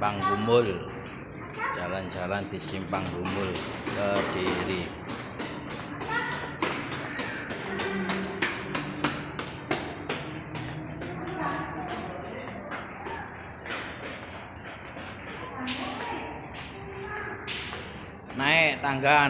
Simpang Gumul, jalan-jalan di Simpang Gumul Kediri. Naik tangga.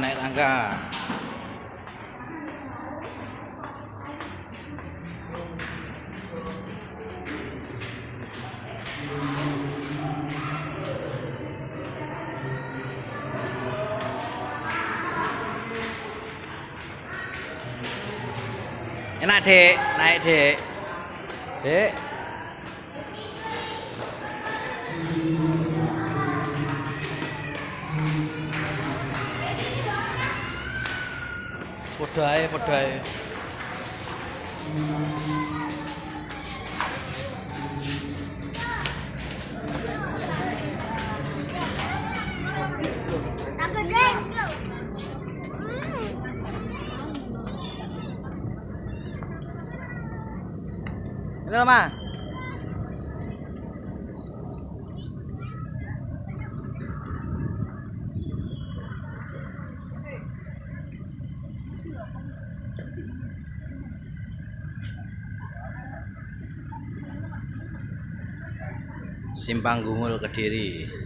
Enak dek, naik dek. Dek. Padha ae. Ini mah. Simpang Gumul Kediri.